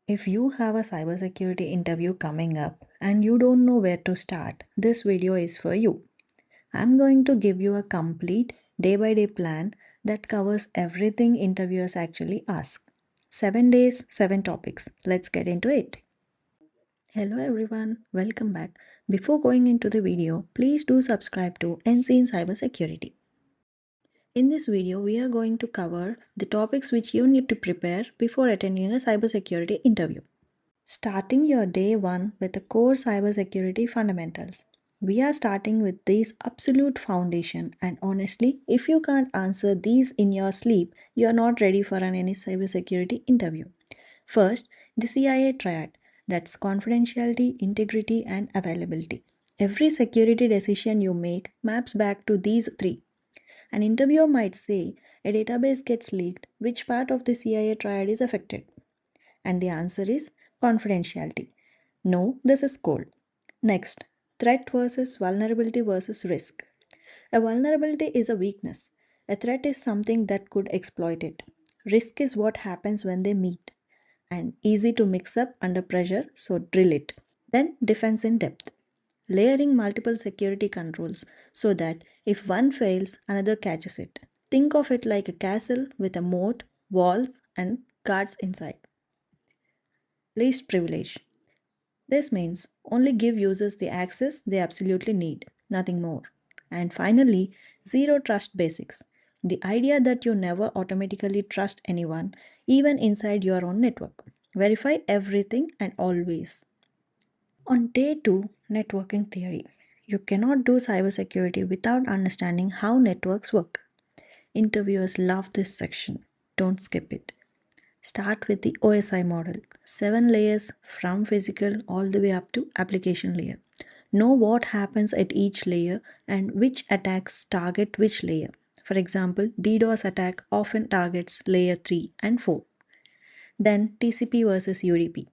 If you have a cybersecurity interview coming up and you don't know where to start, this video is for you. I'm going to give you a complete day-by-day plan that covers everything interviewers actually ask. 7 days, 7 topics. Let's get into it. Hello everyone, welcome back. Before going into the video, please do subscribe to NC in Cybersecurity. In this video, we are going to cover the topics which you need to prepare before attending a cybersecurity interview. Starting your day one with the core cybersecurity fundamentals. We are starting with these absolute foundation, and honestly, if you can't answer these in your sleep, you are not ready for any cybersecurity interview. First, the CIA triad, that's confidentiality, integrity, and availability. Every security decision you make maps back to these three. An interviewer might say, a database gets leaked, which part of the CIA triad is affected? And the answer is confidentiality. No, this is cold. Next, threat versus vulnerability versus risk. A vulnerability is a weakness. A threat is something that could exploit it. Risk is what happens when they meet. And easy to mix up under pressure, so drill it. Then, defense in depth. Layering multiple security controls so that if one fails, another catches it. Think of it like a castle with a moat, walls, and guards inside. Least privilege. This means only give users the access they absolutely need, nothing more. And finally, zero trust basics. The idea that you never automatically trust anyone, even inside your own network. Verify everything and always. On day 2, networking theory. You cannot do cybersecurity without understanding how networks work. Interviewers love this section. Don't skip it. Start with the OSI model, 7 layers from physical all the way up to application layer. Know what happens at each layer and which attacks target which layer. For example, DDoS attack often targets layer 3 and 4. Then TCP versus UDP.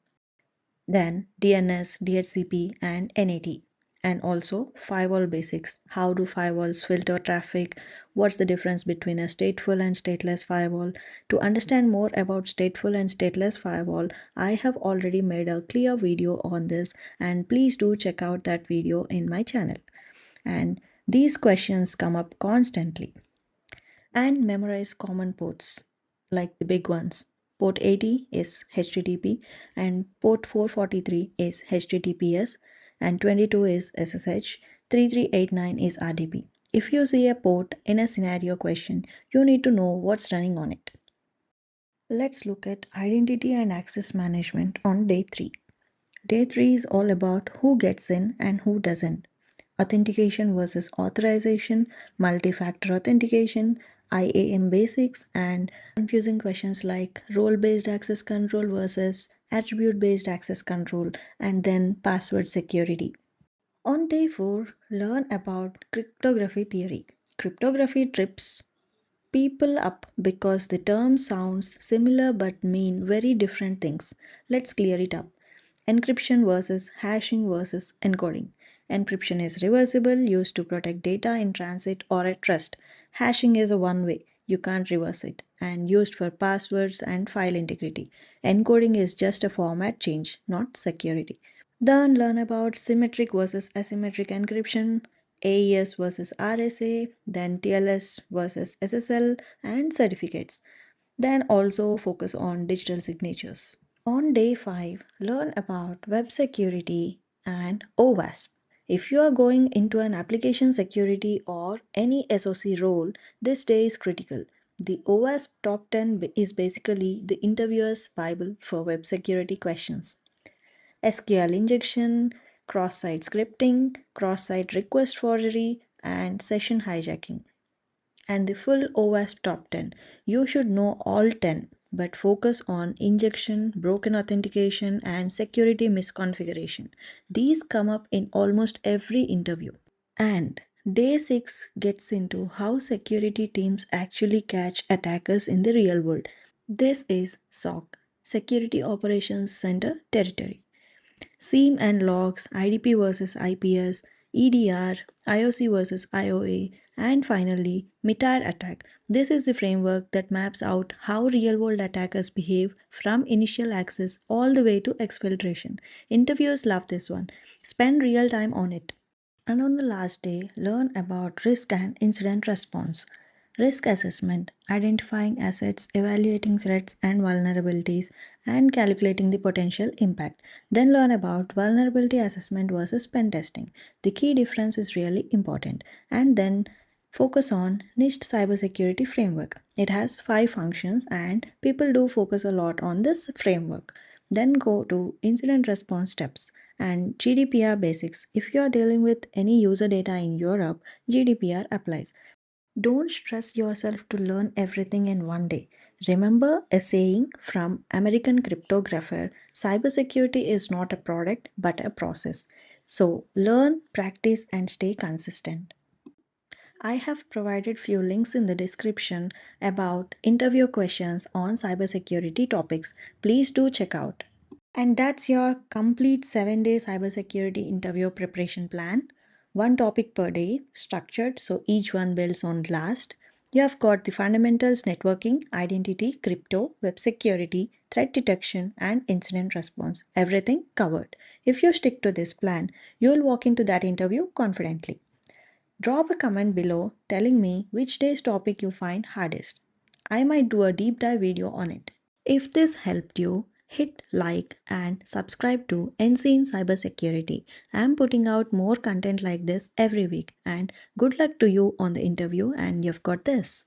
Then DNS, DHCP, and NAT. And also firewall basics. How do firewalls filter traffic? What's the difference between a stateful and stateless firewall? To understand more about stateful and stateless firewall, I have already made a clear video on this, and please do check out that video in my channel. And these questions come up constantly. And memorize common ports, like the big ones. Port 80 is HTTP and port 443 is HTTPS and 22 is SSH, 3389 is RDP. If you see a port in a scenario question, you need to know what's running on it. Let's look at identity and access management on day 3. Day 3 is all about who gets in and who doesn't. Authentication versus authorization, multi-factor authentication, IAM basics, and confusing questions like role-based access control versus attribute-based access control, and then password security. On day 4, learn about cryptography theory. Cryptography trips people up because the term sounds similar but mean very different things. Let's clear it up. Encryption versus hashing versus encoding. Encryption is reversible, used to protect data in transit or at rest. Hashing is a one way, you can't reverse it, and used for passwords and file integrity. Encoding is just a format change, not security. Then learn about symmetric versus asymmetric encryption, AES versus RSA, then TLS versus SSL, and certificates. Then also focus on digital signatures. On day 5, learn about web security and OWASP. If you are going into an application security or any SOC role, this day is critical. The OWASP top 10 is basically the interviewer's Bible for web security questions. SQL injection, cross-site scripting, cross-site request forgery, and session hijacking. And the full OWASP top 10. You should know all 10, but focus on injection, broken authentication, and security misconfiguration. These come up in almost every interview. And day 6 gets into how security teams actually catch attackers in the real world. This is SOC, Security Operations Center territory. SIEM and logs, IDP versus IPS, EDR, IOC versus IOA, And finally, MITRE attack. This is the framework that maps out how real world attackers behave from initial access all the way to exfiltration. Interviewers love this one. Spend real time on it. And on the last day, learn about risk and incident response. Risk assessment, identifying assets, evaluating threats and vulnerabilities, and calculating the potential impact. Then learn about vulnerability assessment versus pen testing. The key difference is really important. And then focus on NIST cybersecurity framework. It has 5 functions, and people do focus a lot on this framework. Then go to incident response steps and GDPR basics. If you are dealing with any user data in Europe, GDPR applies. Don't stress yourself to learn everything in one day. Remember a saying from American cryptographer, cybersecurity is not a product but a process. So learn, practice and stay consistent. I have provided few links in the description about interview questions on cybersecurity topics. Please do check out. And that's your complete 7-day cybersecurity interview preparation plan. One topic per day, structured so each one builds on the last. You have got the fundamentals networking, identity, crypto, web security, threat detection, and incident response. Everything covered. If you stick to this plan, you'll walk into that interview confidently. Drop a comment below telling me which day's topic you find hardest. I might do a deep dive video on it. If this helped you, hit like and subscribe to NC in Cybersecurity. I'm putting out more content like this every week, and good luck to you on the interview, and you've got this.